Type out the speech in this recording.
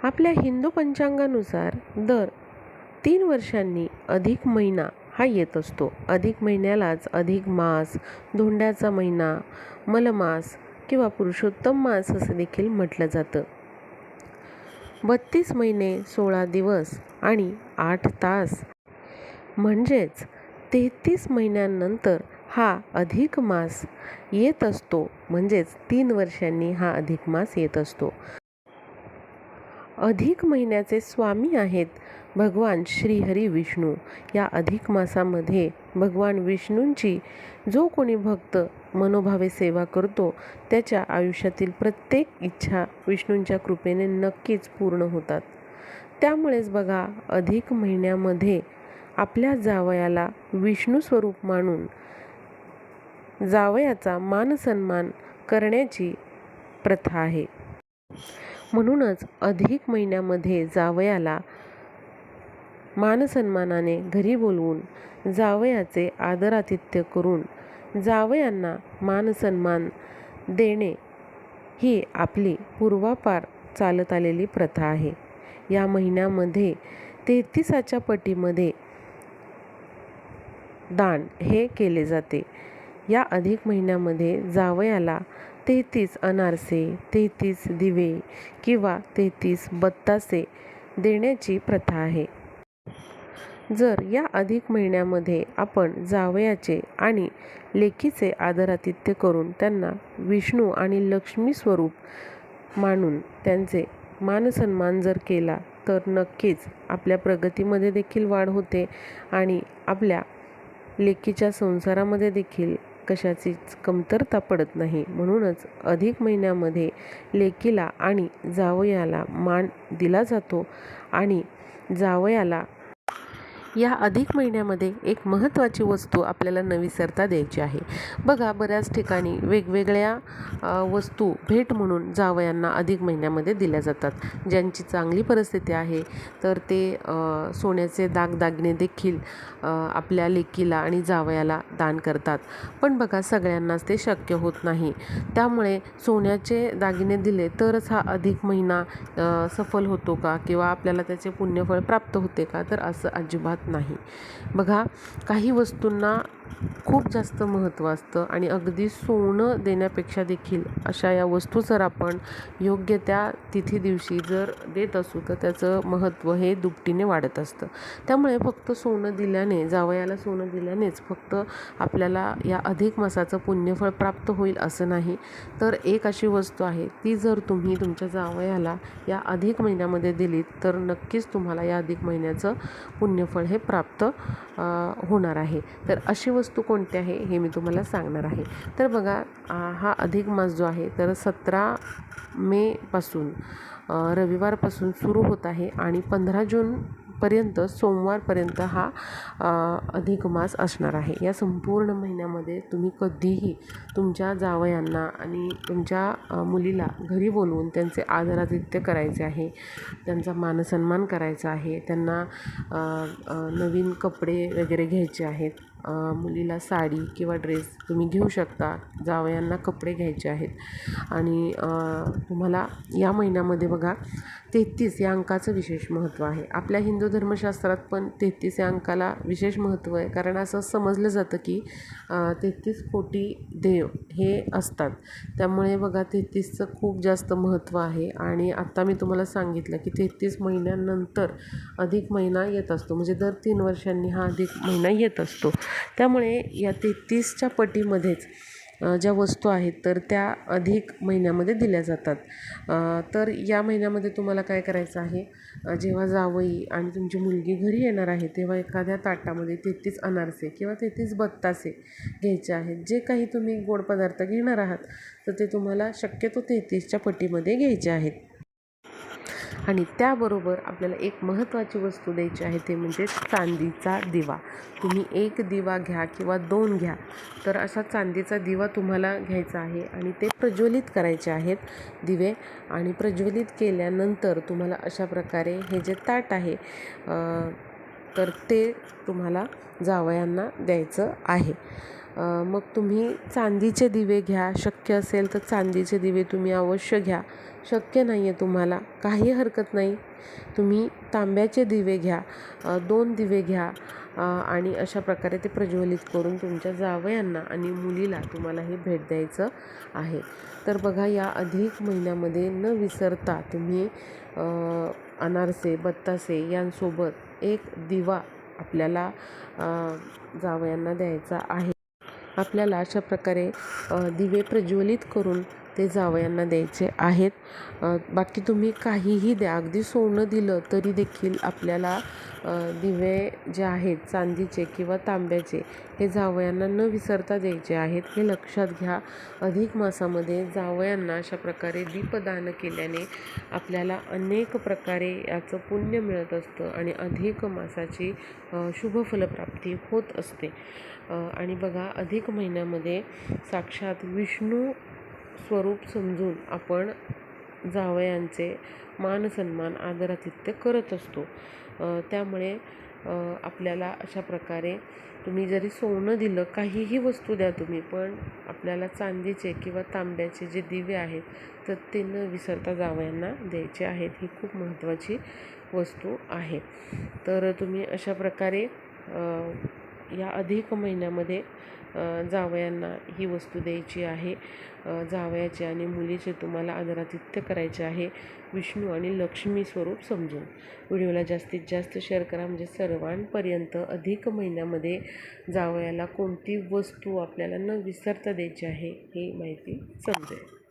आपल्या हिंदू पंचांगानुसार दर 3 वर्षांनी अधिक महिना हा येत असतो. अधिक महिन्यालाच अधिक मास, धोंड्याचा महिना, मलमास किंवा पुरुषोत्तम मास असं देखील म्हटलं जातं. 32 महिने 16 दिवस आणि 8 तास म्हणजेच 33 महिन्यांनंतर हा अधिक मास येत असतो. म्हणजेच 3 वर्षांनी हा अधिक मास येत असतो. अधिक महिन्याचे स्वामी आहेत भगवान श्रीहरी विष्णू. या अधिक मासामध्ये भगवान विष्णूंची जो कोणी भक्त मनोभावे सेवा करतो त्याच्या आयुष्यातील प्रत्येक इच्छा विष्णूंच्या कृपेने नक्कीच पूर्ण होतात. त्यामुळेच बघा, अधिक महिन्यामध्ये आपल्या जावयाला विष्णू स्वरूप मानून जावयाचा मानसन्मान करण्याची प्रथा आहे. म्हणूनच अधिक महिन्यामध्ये जावयाला मानसन्मानाने घरी बोलवून जावयाचे आदरातिथ्य करून जावयांना मानसन्मान देणे ही आपली पूर्वापार चालत आलेली प्रथा आहे. या महिन्यामध्ये 33च्या पटीमध्ये दान हे केले जाते. या अधिक महिन्यामध्ये जावयाला 33 अनारसे, 33 दिवे किंवा 33 बत्तासे देण्याची प्रथा आहे. जर या अधिक महिन्यामध्ये आपण जावयाचे आणि लेकीचे आदरातिथ्य करून त्यांना विष्णू आणि लक्ष्मी स्वरूप मानून त्यांचे मानसन्मान जर केला तर नक्कीच आपल्या प्रगतीमध्ये देखील वाढ होते आणि आपल्या लेकीच्या संसारामध्ये देखील कशाचीच कमतरता पडत नाही. म्हणूनच अधिक महिन्यामध्ये लेकीला आणि जावयाला मान दिला जातो. आणि जावयाला या अधिक महिन्यामध्ये एक महत्त्वाची वस्तू आपल्याला न विसरता द्यायची आहे. बघा, बऱ्याच ठिकाणी वेगवेगळ्या वस्तू भेट म्हणून जावयांना अधिक महिन्यामध्ये दिल्या जातात. ज्यांची चांगली परिस्थिती आहे तर ते सोन्याचे दागदागिने देखील आपल्या लेकीला आणि जावयाला दान करतात. पण बघा, सगळ्यांनाच ते शक्य होत नाही. त्यामुळे सोन्याचे दागिने दिले तरच हा अधिक महिना सफल होतो का किंवा आपल्याला त्याचे पुण्यफळ प्राप्त होते का? तर असं अजिबात नाही. बघा, काही वस्तूंना खूप जास्त महत्त्व असतं आणि अगदी सोनं देण्यापेक्षा देखील अशा या वस्तू जर आपण योग्य त्या तिथी दिवशी जर देत असू तर त्याचं महत्त्व हे दुपटीने वाढत असतं. त्यामुळे फक्त सोनं दिल्याने, जावयाला सोनं दिल्यानेच फक्त आपल्याला या अधिक मासाचं पुण्यफळ प्राप्त होईल असं नाही. तर एक अशी वस्तू आहे, ती जर तुम्ही तुमच्या जावयाला या अधिक महिन्यामध्ये दिलीत तर नक्कीच तुम्हाला या अधिक महिन्याचं पुण्यफळ हे प्राप्त होणार आहे. तर अशी वस्तू कोणती आहे हे मी तुम्हाला सांगणार आहे. तर बघा, हा अधिक मास जो आहे तर 17 मे पासून रविवारपासून सुरू होत आहे आणि 15 जूनपर्यंत सोमवारपर्यंत हा अधिक मास असणार आहे. या संपूर्ण महिन्यामध्ये तुम्ही कधीही तुमच्या जावयांना आणि तुमच्या मुलीला घरी बोलवून त्यांचे आदरातिथ्य करायचे आहे, त्यांचा मानसन्मान करायचा आहे, त्यांना नवीन कपडे वगैरे घ्यायचे आहेत. मुलीला साडी किंवा ड्रेस तुम्ही घेऊ शकता, जावयांना कपडे घ्यायचे आहेत. आणि तुम्हाला या महिन्यामध्ये बघा 33 या अंकाचं विशेष महत्त्व आहे. आपल्या हिंदू धर्मशास्त्रात पण 33 या अंकाला विशेष महत्त्व आहे. कारण असं समजलं जातं की 33 कोटी देव हे असतात. त्यामुळे बघा 33चं खूप जास्त महत्त्व आहे. आणि आत्ता मी तुम्हाला सांगितलं की 33 महिन्यानंतर अधिक महिना येत असतो. म्हणजे दर 3 वर्षांनी हा अधिक महिना येत असतो. त्यामुळे या 33च्या पटीमध्येच ज्या वस्तू आहेत तर त्या अधिक महिन्यामध्ये दिल्या जातात. तर या महिन्यामध्ये तुम्हाला काय करायचं आहे, जेव्हा जावई आणि तुमची मुलगी घरी येणार आहे तेव्हा एखाद्या ताटामध्ये 33 अनारसे किंवा 33 बत्तासे घ्यायचे आहेत. जे काही तुम्ही गोड पदार्थ घेणार आहात तर ते तुम्हाला शक्यतो 33च्या पटीमध्ये घ्यायचे आहेत. आणि त्याबरोबर आपल्याला एक महत्त्वाची वस्तू द्यायची आहे, ते म्हणजे चांदीचा दिवा. तुम्ही 1 दिवा घ्या किंवा 2 घ्या, तर असा चांदीचा दिवा तुम्हाला घ्यायचा आहे आणि ते प्रज्वलित करायचे आहेत दिवे. आणि प्रज्वलित केल्यानंतर तुम्हाला अशा प्रकारे हे जे ताट आहे तर ते तुम्हाला जावयांना द्यायचं आहे. मग तुम्ही चांदीचे दिवे घ्या, शक्य असेल तर चांदीचे दिवे तुम्ही अवश्य घ्या. शक्य नाही आहे तुम्हाला, काही हरकत नाही, तुम्ही तांब्याचे दिवे घ्या, 2 दिवे घ्या आणि अशा प्रकारे ते प्रज्वलित करून तुमच्या जावयांना आणि मुलीला तुम्हाला हे भेट द्यायचं आहे. तर बघा, या अधिक महिन्यामध्ये न विसरता तुम्ही अनारसे, बत्तासे यांसोबत एक दिवा आपल्याला जावयांना द्यायचा आहे. आपल्याला अशा प्रकारे दिवे प्रज्वलित करून ते जावयांना द्यायचे आहेत. बाकी तुम्ही काहीही द्या, अगदी सोनं दिलं तरी देखील आपल्याला दिवे जे आहेत चांदीचे किंवा तांब्याचे हे जावयांना न विसरता द्यायचे आहेत. हे लक्षात घ्या. अधिक मासामध्ये जावयांना अशा प्रकारे दीपदान केल्याने आपल्याला अनेक प्रकारे याचं पुण्य मिळत असतं आणि अधिक मासाची शुभ फलप्राप्ती होत असते. आणि बघा, अधिक महिन्यामध्ये साक्षात विष्णू स्वरूप समजून आपण जावयांचे मान सन्मान आदरातिथ्य करत असतो. त्यामुळे आपल्याला अशा प्रकारे तुम्ही जरी सोनं दिलं, काहीही वस्तू द्या तुम्ही, पण आपल्याला चांदीचे किंवा तांब्याचे जे दिवे आहेत तर ते न विसरता जावयांना द्यायचे आहेत. ही खूप महत्त्वाची वस्तू आहे. तर तुम्ही अशा प्रकारे या अधिक महिन्यामध्ये जावयांना ही वस्तू द्यायची आहे. जावयाचे आणि मुलीचे तुम्हाला आदरातिथ्य करायचे आहे विष्णू आणि लक्ष्मी स्वरूप समजून. व्हिडिओला जास्तीत जास्त शेअर करा, म्हणजे सर्वांपर्यंत अधिक महिन्यामध्ये जावयाला कोणती वस्तू आपल्याला न विसरता द्यायची आहे ही माहिती समजेल.